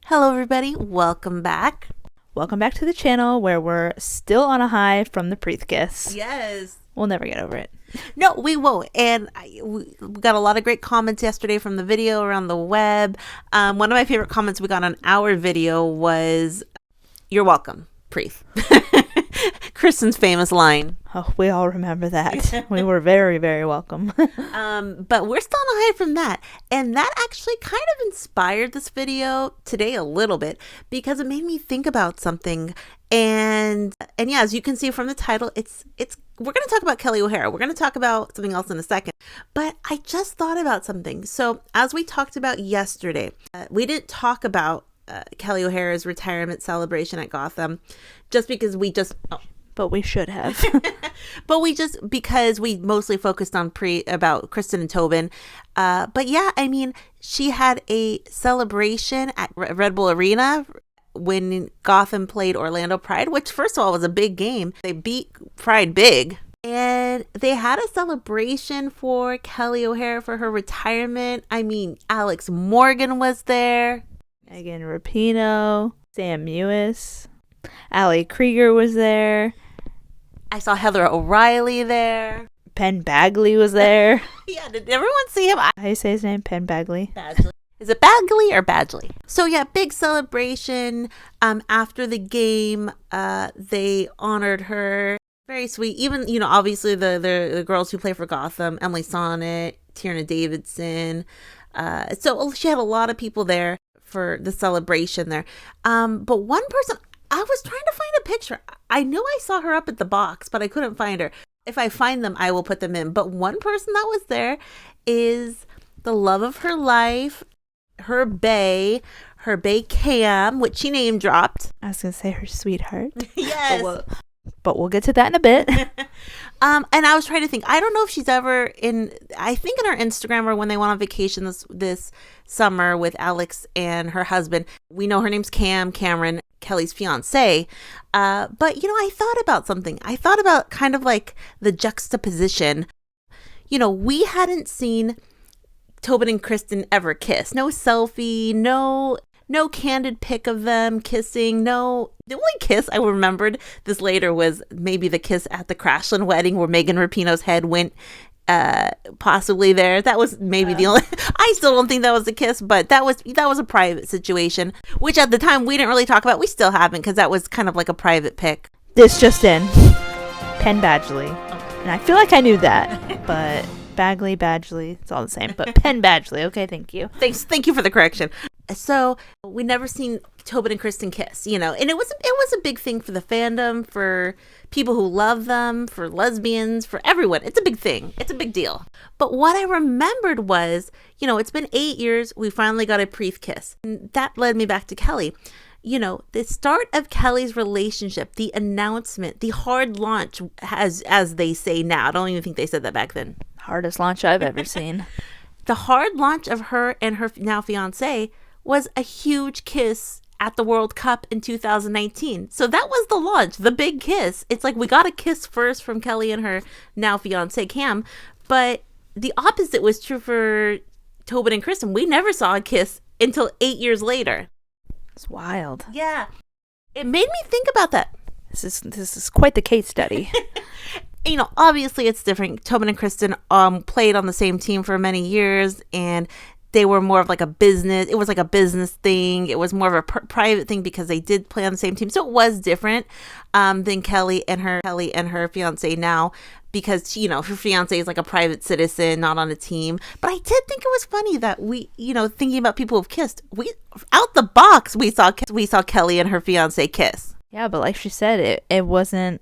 Hello everybody, welcome back. Welcome back to the channel where we're still on a high from the Preath kiss. Yes. We'll never get over it. No, we won't. And we got a lot of great comments yesterday from the video around the web. One of my favorite comments we got on our video was, "You're welcome, Preath." Kristen's famous line. Oh, we all remember that. We were very, very welcome. But we're still on a high from that. And that actually kind of inspired this video today a little bit because it made me think about something. And yeah, as you can see from the title, we're going to talk about Kelley O'Hara. We're going to talk about something else in a second. But I just thought about something. So as we talked about yesterday, we didn't talk about Kelley O'Hara's retirement celebration at Gotham just because but we should have. because we mostly focused on about Christen and Tobin. But yeah, I mean, she had a celebration at Red Bull Arena when Gotham played Orlando Pride, which first of all was a big game. They beat Pride big. And they had a celebration for Kelley O'Hara for her retirement. I mean, Alex Morgan was there. Megan Rapinoe, Sam Mewis, Ali Krieger was there. I saw Heather O'Reilly there. Penn Badgley was there. Yeah, did everyone see him? How do you say his name? Penn Badgley? Badgley. Is it Badgley or Badgley? So yeah, big celebration. After the game, they honored her. Very sweet. Even, obviously the girls who play for Gotham, Emily Sonnet, Tierna Davidson. So she had a lot of people there for the celebration there. But one person, I was trying to find a picture. I knew I saw her up at the box, but I couldn't find her. If I find them, I will put them in. But one person that was there is the love of her life, her bae Cam, which she name dropped. I was going to say her sweetheart. Yes. But we'll get to that in a bit. And I was trying to think. I don't know if she's ever I think in her Instagram or when they went on vacation this summer with Alex and her husband. We know her name's Kameryn, Kelley's fiancé. But, I thought about something. I thought about kind of like the juxtaposition. We hadn't seen Tobin and Christen ever kiss. No selfie, no candid pic of them kissing. No, the only kiss I remembered this later was maybe the kiss at the Crashland wedding where Megan Rapinoe's head went possibly there. That was maybe the only. I still don't think that was a kiss, but that was a private situation, which at the time we didn't really talk about. We still haven't because that was kind of like a private pic. This just in. Penn Badgley. And I feel like I knew that, but Badgley, it's all the same. But Penn Badgley. Okay, thank you. Thank you for the correction. So we never seen Tobin and Christen kiss, and it was a big thing for the fandom, for people who love them, for lesbians, for everyone. It's a big thing. It's a big deal. But what I remembered was, it's been 8 years. We finally got a Preath kiss. And that led me back to Kelley. The start of Kelley's relationship, the announcement, the hard launch, as they say now. I don't even think they said that back then. Hardest launch I've ever seen. The hard launch of her and her now fiancé was a huge kiss at the World Cup in 2019. So that was the launch, the big kiss. It's like we got a kiss first from Kelley and her now fiancé Cam, but the opposite was true for Tobin and Christen. We never saw a kiss until 8 years later. It's wild. Yeah. It made me think about that. This is quite the case study. Obviously it's different. Tobin and Christen played on the same team for many years, and they were more of like a business. It was like a business thing. It was more of a private thing because they did play on the same team. So it was different than Kelley and her fiance now, because her fiance is like a private citizen, not on a team. But I did think it was funny that we, thinking about people who've kissed, out the box we saw Kelley and her fiance kiss. Yeah, but like she said, it wasn't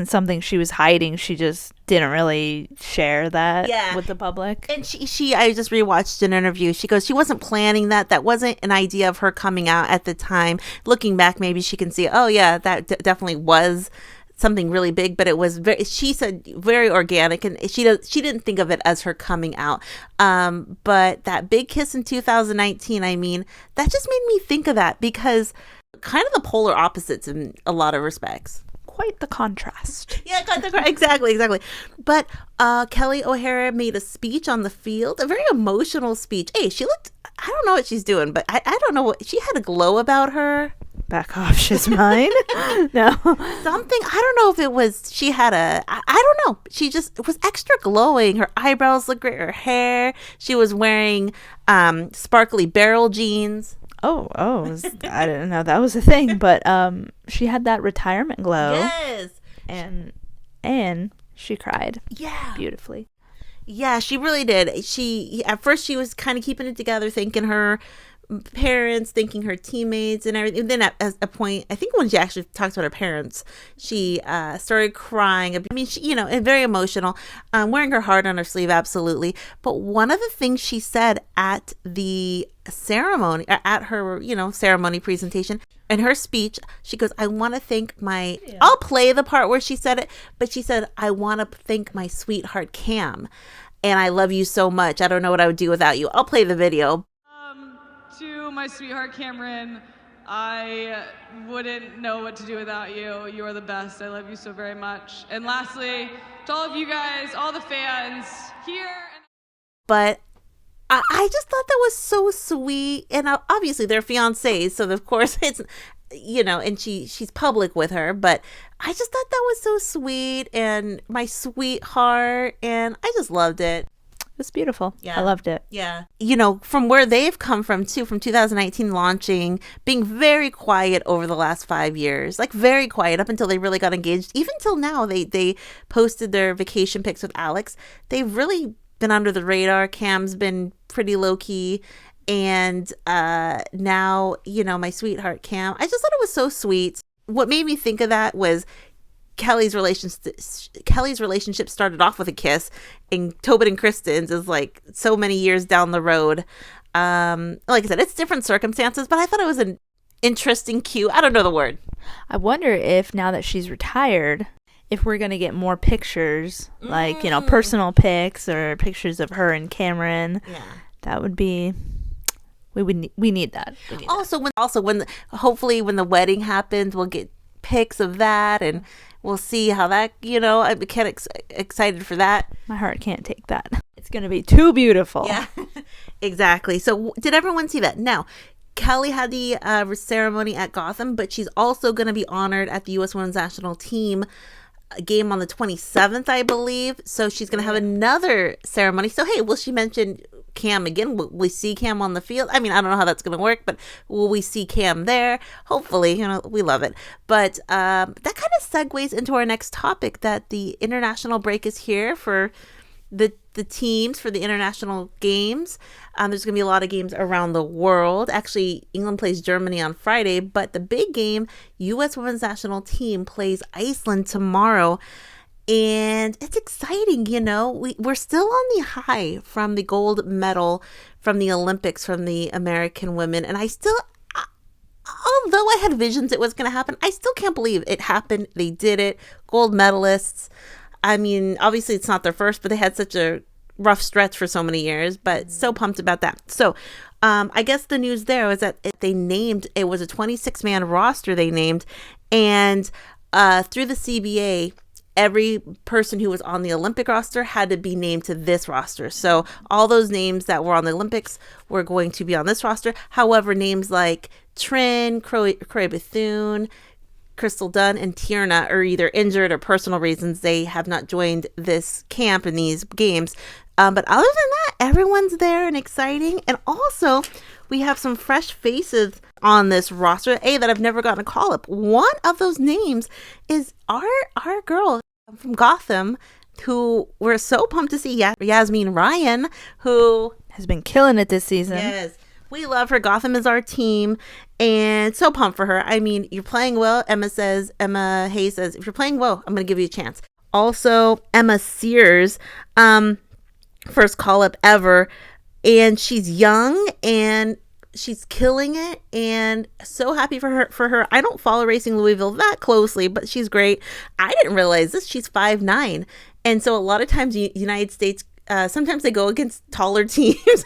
something she was hiding. She just didn't really share that with the public. And I just rewatched an interview. She goes, she wasn't planning that. That wasn't an idea of her coming out at the time. Looking back, maybe she can see, oh yeah, that definitely was something really big, but it was she said very organic, and she didn't think of it as her coming out. But that big kiss in 2019, I mean, that just made me think of that, because kind of the polar opposites in a lot of respects. quite the contrast. Yeah, exactly. But Kelley O'Hara made a speech on the field, a very emotional speech. Hey, she looked, I don't know what she's doing, but I don't know what, she had a glow about her. Back off, she's mine. No. Something, I don't know if it was, she had I don't know. She just was extra glowing. Her eyebrows looked great, her hair. She was wearing sparkly barrel jeans. Oh, I didn't know that was a thing, but she had that retirement glow. Yes. And she cried. Yeah. Beautifully. Yeah, she really did. At first she was kind of keeping it together, thanking her parents, thanking her teammates and everything. And then at a point, I think when she actually talked about her parents, she started crying. I mean, she, and very emotional, wearing her heart on her sleeve, absolutely. But one of the things she said at the ceremony, at her, ceremony presentation, in her speech, she goes, I want to thank I'll play the part where she said it, but she said, I want to thank my sweetheart Cam, and I love you so much. I don't know what I would do without you. I'll play the video. To my sweetheart Kameryn, I wouldn't know what to do without you. You are the best. I love you so very much. And lastly, to all of you guys, all the fans here. But I just thought that was so sweet. And obviously they're fiancés, so of course it's, and she's public with her. But I just thought that was so sweet, and my sweetheart, and I just loved it. It was beautiful. Yeah. I loved it. Yeah. From where they've come from, too, from 2019 launching, being very quiet over the last 5 years, like very quiet up until they really got engaged. Even till now, they posted their vacation pics with Alex. They've really been under the radar. Cam's been pretty low key. And now, my sweetheart Cam, I just thought it was so sweet. What made me think of that was Kelley's relationship started off with a kiss, and Tobin and Christen's is like so many years down the road. Like I said, it's different circumstances, but I thought it was an interesting cue. I don't know the word. I wonder if now that she's retired, if we're going to get more pictures, like, personal pics or pictures of her and Kameryn. Yeah. That would be, we need that. Hopefully when the wedding happens, we'll get pics of that, and we'll see how that, I get excited for that. My heart can't take that. It's going to be too beautiful. Yeah, exactly. So did everyone see that? Now, Kelley had the ceremony at Gotham, but she's also going to be honored at the U.S. Women's National Team game on the 27th, I believe. So she's going to have another ceremony. So, hey, will she mention Cam again? Will we see Cam on the field? I mean, I don't know how that's going to work, but will we see Cam there? Hopefully, we love it. But that kind of segues into our next topic, that the international break is here for the teams for the international games. There's going to be a lot of games around the world. Actually, England plays Germany on Friday, but the big game, U.S. Women's National Team plays Iceland tomorrow. And it's exciting, we're still on the high from the gold medal from the Olympics from the American women. And although I had visions it was going to happen, I still can't believe it happened. They did it. Gold medalists. I mean, obviously it's not their first, but they had such a rough stretch for so many years, but so pumped about that. So I guess the news there was that it was a 26-man roster they named, and through the CBA, every person who was on the Olympic roster had to be named to this roster. So all those names that were on the Olympics were going to be on this roster. However, names like Trin, Croy Bethune, Crystal Dunn, and Tierna are either injured or personal reasons. They have not joined this camp in these games. But other than that, everyone's there and exciting. And also, we have some fresh faces on this roster, that I've never gotten a call up. One of those names is our girl from Gotham, who we're so pumped to see, Yazmeen Ryan, who has been killing it this season. Yes. We love her. Gotham is our team, and so pumped for her. I mean, you're playing well. Emma Hayes says, if you're playing well, I'm going to give you a chance. Also, Emma Sears, first call up ever, and she's young and she's killing it, and so happy for her. I don't follow Racing Louisville that closely, but she's great. I didn't realize this. She's 5'9", and so a lot of times United States, sometimes they go against taller teams.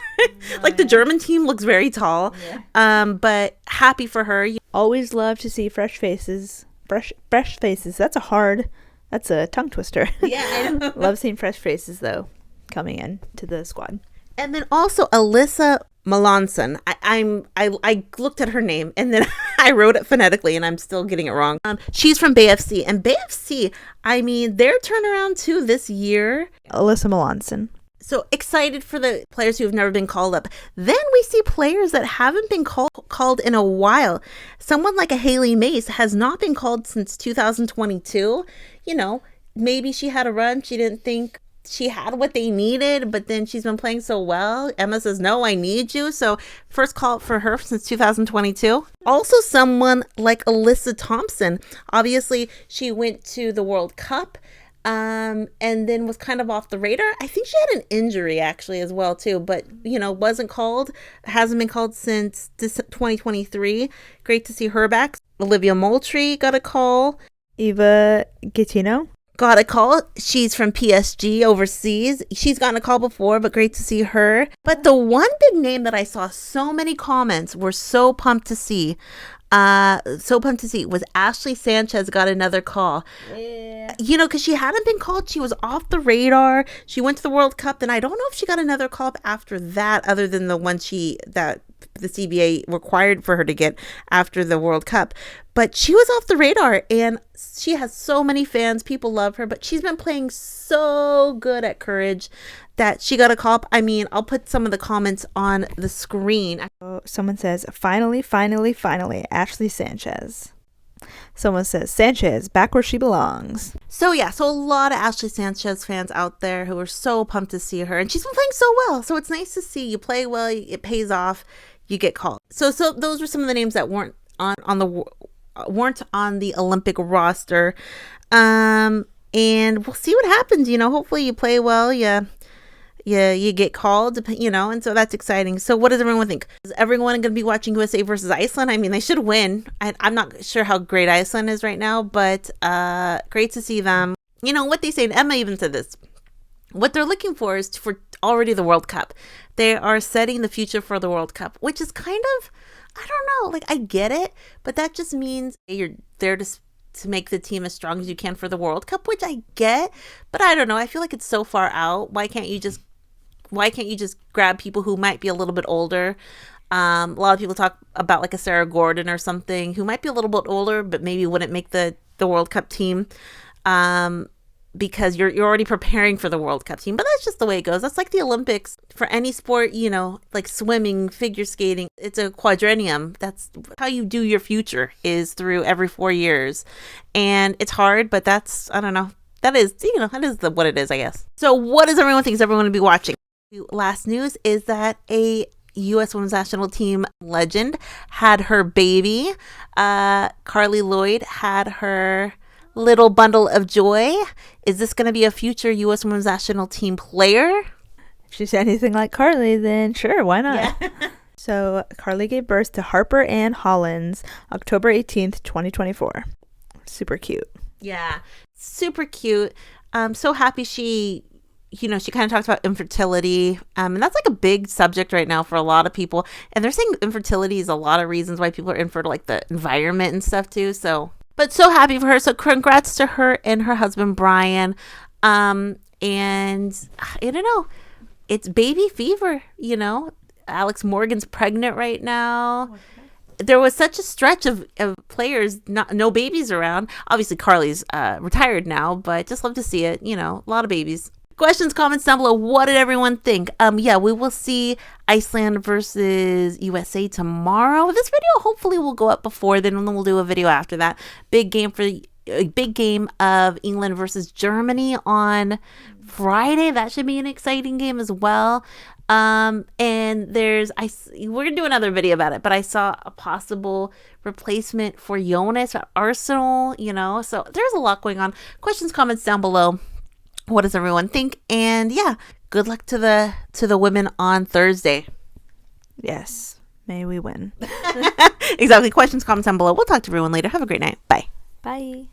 Like the German team looks very tall. Yeah. But happy for her. Always love to see fresh faces Fresh faces. That's a tongue twister. Yeah, I know. Love seeing fresh faces, though, coming in to the squad. And then also Alyssa Malonson. I looked at her name and then I wrote it phonetically and I'm still getting it wrong. She's from Bay FC, and Bay FC, I mean, their turnaround too this year. Alyssa Malonson. So excited for the players who have never been called up. Then we see players that haven't been called in a while. Someone like a Hailie Mace has not been called since 2022. You know, maybe she had a run. She didn't think she had what they needed, but then she's been playing so well. Emma says, no, I need you. So first call up for her since 2022. Also someone like Alyssa Thomson. Obviously, she went to the World Cup. And then was kind of off the radar. I think she had an injury actually as well too, but wasn't called, hasn't been called since 2023. Great to see her back. Olivia Moultrie got a call. Eva Gaetino got a call. She's from PSG overseas. She's gotten a call before, but great to see her. But the one big name that I saw so many comments were so pumped to see was Ashley Sanchez got another call. Yeah. Because she hadn't been called. She was off the radar. She went to the World Cup, and I don't know if she got another call up after that, other than the one that the CBA required for her to get after the World Cup. But she was off the radar, and she has so many fans. People love her, but she's been playing so good at Courage that she got a call up. I mean, I'll put some of the comments on the screen. Someone says, finally, Ashley Sanchez. Someone says, Sanchez, back where she belongs. So a lot of Ashley Sanchez fans out there who are so pumped to see her. And she's been playing so well. So it's nice to see you play well. It pays off. You get called. So those were some of the names that weren't on the Olympic roster. And we'll see what happens. Hopefully you play well. You get called, and so that's exciting. So what does everyone think? Is everyone going to be watching USA versus Iceland? I mean, they should win. I'm not sure how great Iceland is right now, but great to see them. What they say, and Emma even said this, what they're looking for is for already the World Cup. They are setting the future for the World Cup, which is kind of, I don't know, I get it, but that just means you're there to make the team as strong as you can for the World Cup, which I get, but I don't know. I feel like it's so far out. Why can't you just grab people who might be a little bit older? A lot of people talk about like a Sara Gordon or something who might be a little bit older, but maybe wouldn't make the World Cup team. Because you're already preparing for the World Cup team. But that's just the way it goes. That's like the Olympics for any sport, like swimming, figure skating. It's a quadrennium. That's how you do your future, is through every 4 years. And it's hard, but that's, I don't know. That is, what it is, I guess. So what does everyone think is everyone to be watching? Last news is that a U.S. Women's National Team legend had her baby. Carli Lloyd had her little bundle of joy. Is this going to be a future U.S. Women's National Team player? If she's anything like Carli, then sure, why not? Yeah. So Carli gave birth to Harper Ann Hollins, October 18th, 2024. Super cute. Yeah, super cute. I'm so happy she kind of talks about infertility. And that's like a big subject right now for a lot of people. And they're saying infertility is a lot of reasons why people are infertile, like the environment and stuff too. But so happy for her. So congrats to her and her husband, Brian. And I don't know, it's baby fever, Alex Morgan's pregnant right now. There was such a stretch of players, no babies around. Obviously, Carli's retired now, but just love to see it. A lot of babies. Questions, comments down below. What did everyone think? We will see Iceland versus USA tomorrow. This video hopefully will go up before then, and then we'll do a video after that. Big game of England versus Germany on Friday. That should be an exciting game as well. And we're gonna do another video about it, but I saw a possible replacement for Jonas at Arsenal. So there's a lot going on. Questions, comments down below. What does everyone think? And good luck to the women on Thursday. Yes, may we win. Exactly. Questions, comments down below. We'll talk to everyone later. Have a great night. Bye. Bye.